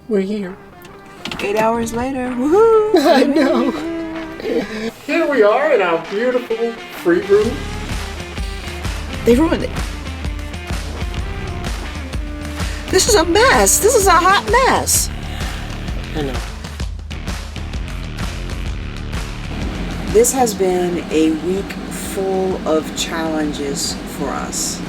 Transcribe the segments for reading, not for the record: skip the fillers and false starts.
We're here. 8 hours later. Woohoo! I know. Here we are in our beautiful free room. They ruined it. This is a mess. This is a hot mess. I know. This has been a week full of challenges for us.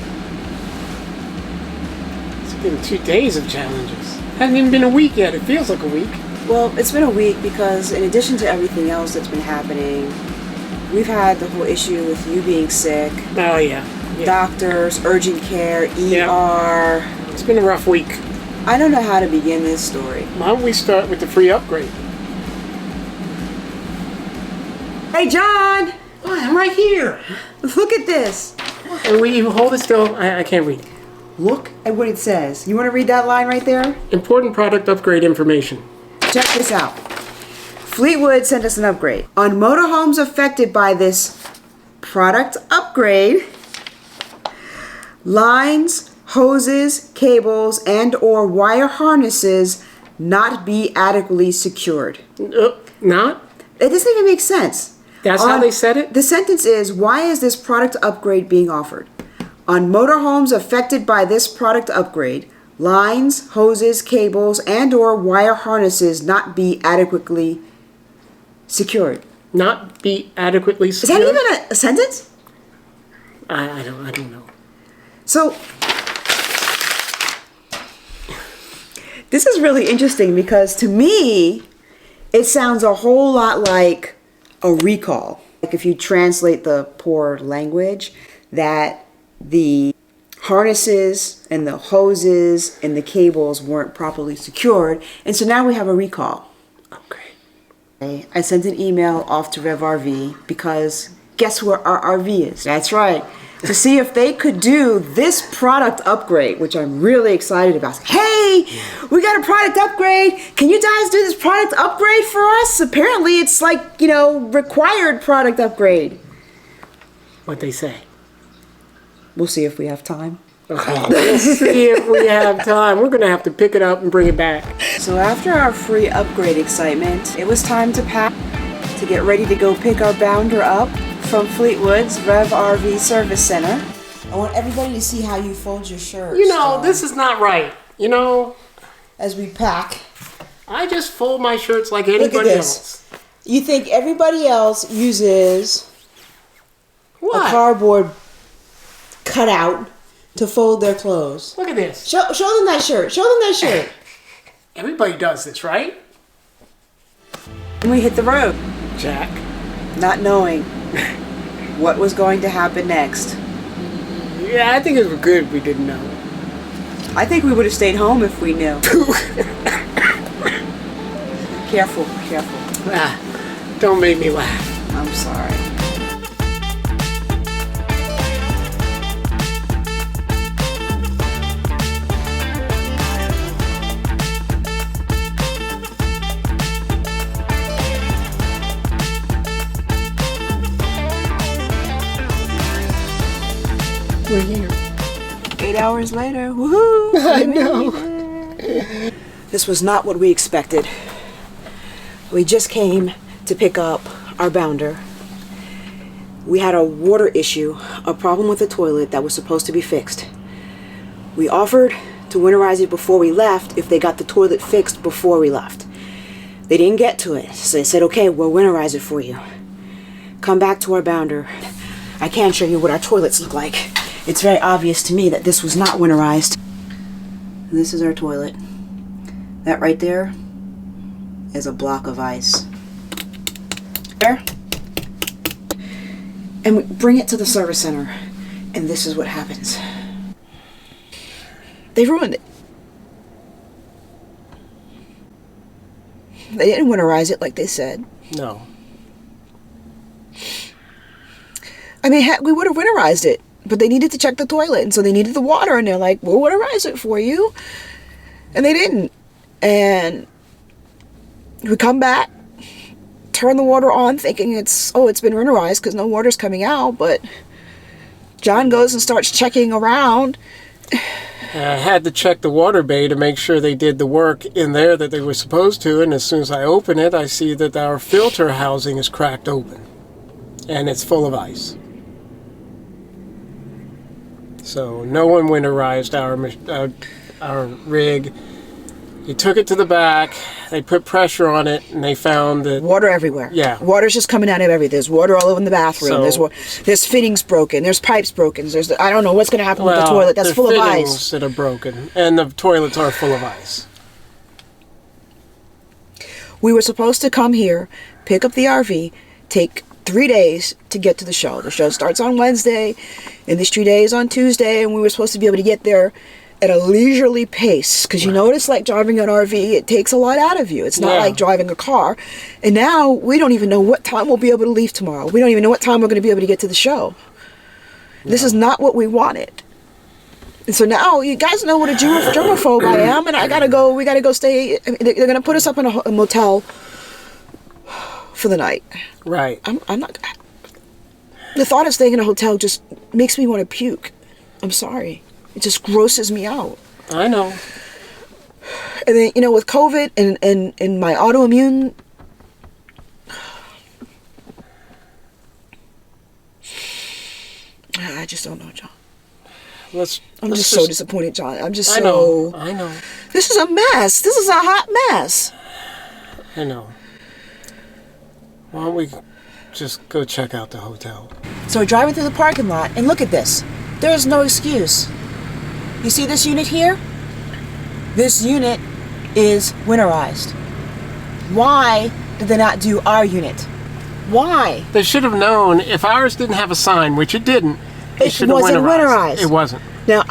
It's been 2 days of challenges. Hasn't even been a week yet. It feels like a week. Well, it's been a week because in addition to everything else that's been happening, we've had the whole issue with you being sick. Oh, yeah. Doctors, urgent care, ER. Yeah. It's been a rough week. I don't know how to begin this story. Why don't we start with the free upgrade? Hey, John! Oh, I'm right here. Look at this. And we hold it still. I can't read. Look at what it says. You want to read that line right there? Important product upgrade information. Check this out. Fleetwood sent us an upgrade. On motorhomes affected by this product upgrade, lines, hoses, cables, and or wire harnesses not be adequately secured. Not? It doesn't even make sense. That's how they said it? The sentence is, why is this product upgrade being offered? On motorhomes affected by this product upgrade, lines, hoses, cables, and or wire harnesses not be adequately secured. Not be adequately secured? Is that even a sentence? I don't know. So, this is really interesting because to me, it sounds a whole lot like a recall. Like if you translate the poor language, that the harnesses and the hoses and the cables weren't properly secured. And so now we have a recall. Okay. I sent an email off to REV RV because guess where our RV is? That's right. To see if they could do this product upgrade, which I'm really excited about. Hey, we got a product upgrade. Can you guys do this product upgrade for us? Apparently it's like, required product upgrade. What'd they say? We'll see if we have time. We'll see if we have time. We're going to have to pick it up and bring it back. So after our free upgrade excitement, it was time to pack to get ready to go pick our Bounder up from Fleetwood's REV RV Service Center. I want everybody to see how you fold your shirts. This is not right. As we pack. I just fold my shirts like anybody else. You think everybody else uses a cardboard cutout to fold their clothes. Look at this. Show them that shirt. Show them that shirt. Everybody does this, right? And we hit the road. Jack. Not knowing what was going to happen next. Yeah, I think it was good if we didn't know. I think we would have stayed home if we knew. Careful. Don't make me laugh. I'm sorry. We're here. 8 hours later. Woohoo! I know. This was not what we expected. We just came to pick up our Bounder. We had a water issue, a problem with the toilet that was supposed to be fixed. We offered to winterize it before we left if they got the toilet fixed before we left. They didn't get to it, so they said, okay, we'll winterize it for you. Come back to our Bounder. I can show you what our toilets look like. It's very obvious to me that this was not winterized. This is our toilet. That right there is a block of ice. There. And we bring it to the service center, and this is what happens. They ruined it. They didn't winterize it like they said. No. I mean, we would have winterized it, but they needed to check the toilet, and so they needed the water, and they're like, we'll winterize it for you. And they didn't. And we come back, turn the water on, thinking it's been winterized because no water's coming out, but John goes and starts checking around, I had to check the water bay to make sure they did the work in there that they were supposed to, and as soon as I open it, I see that our filter housing is cracked open, and it's full of ice. So no one winterized our rig. They took it to the back, they put pressure on it, and they found that... Water everywhere. Yeah. Water's just coming out of everything. There's water all over in the bathroom. So, there's fittings broken. There's pipes broken. I don't know what's going to happen with the toilet. That's full of ice. Fittings that are broken, and the toilets are full of ice. We were supposed to come here, pick up the RV, take 3 days to get to the show. The show starts on Wednesday, and these 3 days on Tuesday, and we were supposed to be able to get there at a leisurely pace, because you know what it's like driving an RV. It takes a lot out of you. It's not like driving a car. And now we don't even know what time we'll be able to leave tomorrow. We don't even know what time we're going to be able to get to the show. This is not what we wanted. And so now you guys know what a germaphobe I am, and we gotta go stay. They're going to put us up in a motel for the night. Right. I'm not. The thought of staying in a hotel just makes me want to puke. I'm sorry. It just grosses me out. I know. And then, you know, with COVID and my autoimmune... I just don't know, John. I'm just so disappointed, John. I'm just so... I know. This is a mess. This is a hot mess. I know. Why don't we just go check out the hotel? So we're driving through the parking lot, and look at this. There is no excuse. You see this unit here? This unit is winterized. Why did they not do our unit? Why? They should have known if ours didn't have a sign, which it didn't. It wasn't winterized. It wasn't. Now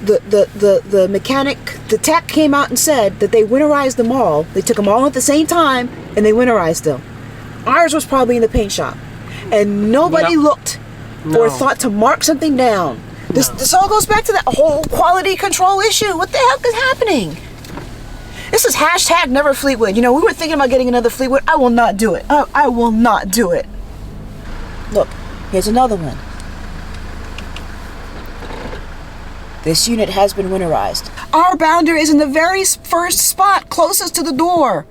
the mechanic, the tech came out and said that they winterized them all. They took them all at the same time and they winterized them. Ours was probably in the paint shop, and nobody looked or thought to mark something down. This all goes back to that whole quality control issue. What the heck is happening? This is hashtag never Fleetwood. You know, we were thinking about getting another Fleetwood. I will not do it. I will not do it. Look, here's another one. This unit has been winterized. Our Bounder is in the very first spot closest to the door.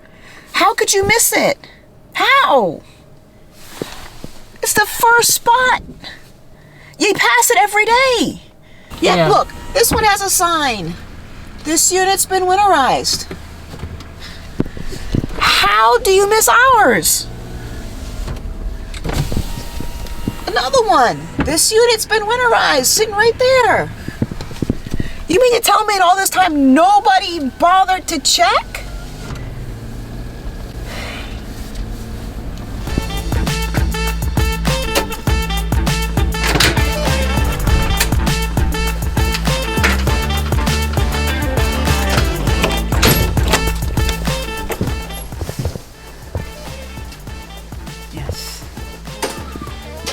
How could you miss it? How? It's the first spot. You pass it every day. Yeah, look, this one has a sign. This unit's been winterized. How do you miss ours? Another one. This unit's been winterized, sitting right there. You mean you're telling me in all this time nobody bothered to check?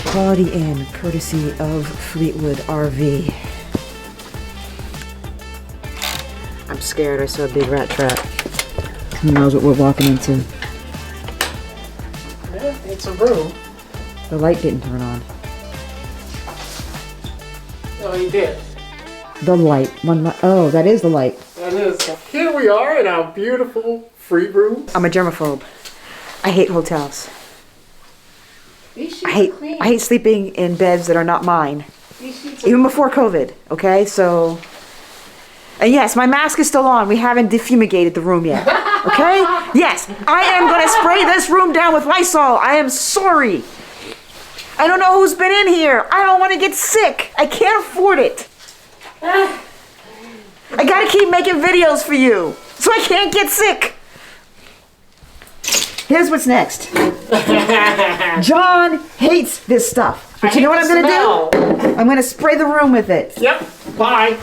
Quality and courtesy of Fleetwood RV. I'm scared. I saw a big rat trap. Who knows what we're walking into? Yeah, it's a room. The light didn't turn on. Oh, you did. The light. One light. Oh, that is the light. That is. Here we are in our beautiful free room. I'm a germaphobe. I hate hotels. These sheets I hate sleeping in beds that are not mine. Even before COVID, okay? So, and yes, my mask is still on. We haven't defumigated the room yet, okay? Yes, I am going to spray this room down with Lysol. I am sorry. I don't know who's been in here. I don't want to get sick. I can't afford it. I got to keep making videos for you, so I can't get sick. Here's what's next. John hates this stuff. But you know what I'm going to do? I'm going to spray the room with it. Yep. Bye.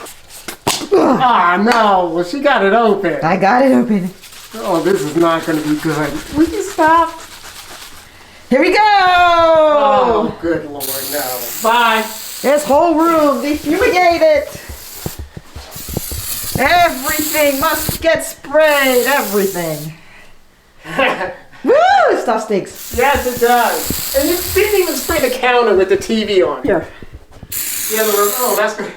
Ah, no. Well, she got it open. I got it open. Oh, this is not going to be good. Will you stop? Here we go. Oh, good Lord, no. Bye. This whole room, defumigate it. Everything must get sprayed. Everything. Woo! This stuff stinks. Yes, it does. And you didn't even spray the counter with the TV on. Here. Yeah, the room. Oh, that's good.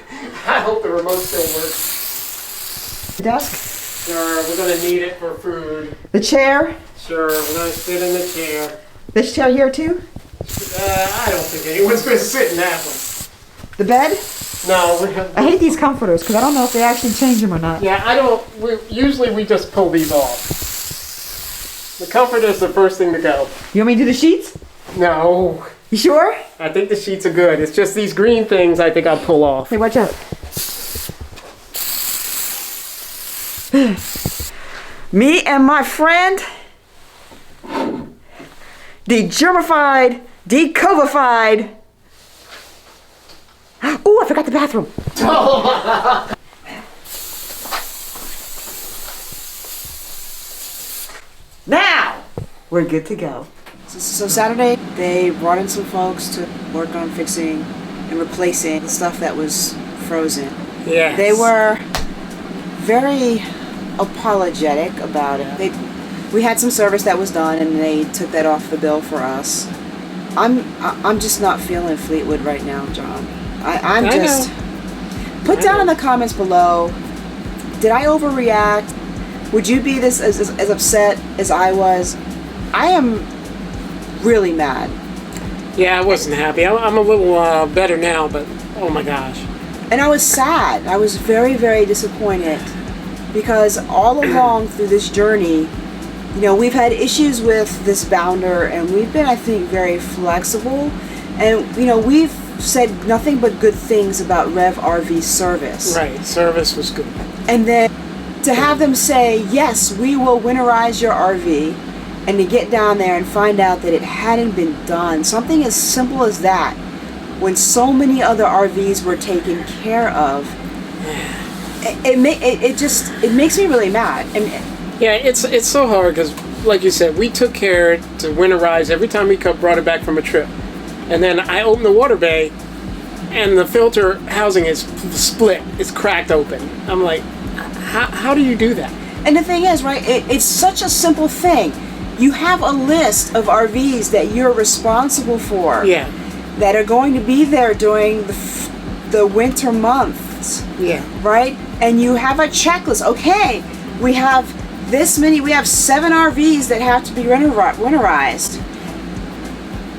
I hope the remote still works. The desk? Sure, we're going to need it for food. The chair? Sure, we're going to sit in the chair. This chair here too? I don't think anyone's going to sit in that one. The bed? No, we have. I hate these comforters because I don't know if they actually change them or not. Yeah, I don't. Usually we just pull these off. The comforter is the first thing to go. You want me to do the sheets? No. You sure? I think the sheets are good. It's just these green things I think I'll pull off. Hey, watch out. Me and my friend, de-germified, de-covified. Ooh, I forgot the bathroom. Now, we're good to go. So Saturday, they brought in some folks to work on fixing and replacing the stuff that was frozen. Yes. They were very apologetic about it. We had some service that was done, and they took that off the bill for us. I'm just not feeling Fleetwood right now, John. I'm just. Put down in the comments below. Did I overreact? Would you be this as upset as I was? I am really mad. Yeah, I wasn't happy. I'm a little better now, but oh my gosh. And I was sad. I was very, very disappointed because all along through this journey, you know, we've had issues with this Bounder, and we've been, I think, very flexible. And, you know, we've said nothing but good things about REV RV Service. Right, service was good. And then to have them say, yes, we will winterize your RV, and to get down there and find out that it hadn't been done, something as simple as that, when so many other RVs were taken care of, it makes me really mad. And yeah, it's so hard because, like you said, we took care to winterize every time we brought it back from a trip. And then I opened the water bay, and the filter housing is split. It's cracked open. I'm like, how do you do that? And the thing is, right, it's such a simple thing. You have a list of RVs that you're responsible for. Yeah. That are going to be there during the winter months. Yeah. Right? And you have a checklist. Okay, we have this many, we have 7 RVs that have to be winterized.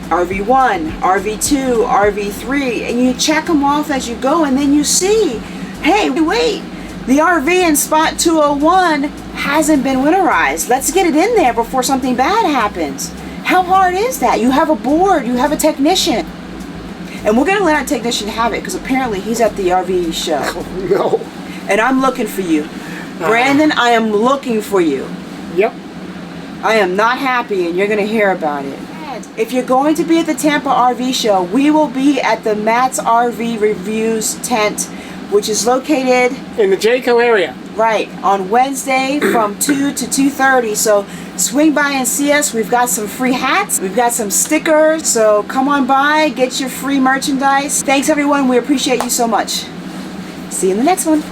RV1, RV2, RV3, and you check them off as you go, and then you see, hey, wait, the RV in spot 201 hasn't been winterized. Let's get it in there before something bad happens. How hard is that? You have a board, you have a technician. And we're going to let our technician have it because apparently he's at the RV show. Oh, no. And I'm looking for you. Brandon, I am looking for you. Yep. I am not happy, and you're going to hear about it. If you're going to be at the Tampa RV show, we will be at the Matt's RV Reviews tent, which is located in the Jayco area. Right, on Wednesday from 2 to 2:30. So swing by and see us. We've got some free hats. We've got some stickers. So come on by, get your free merchandise. Thanks, everyone. We appreciate you so much. See you in the next one.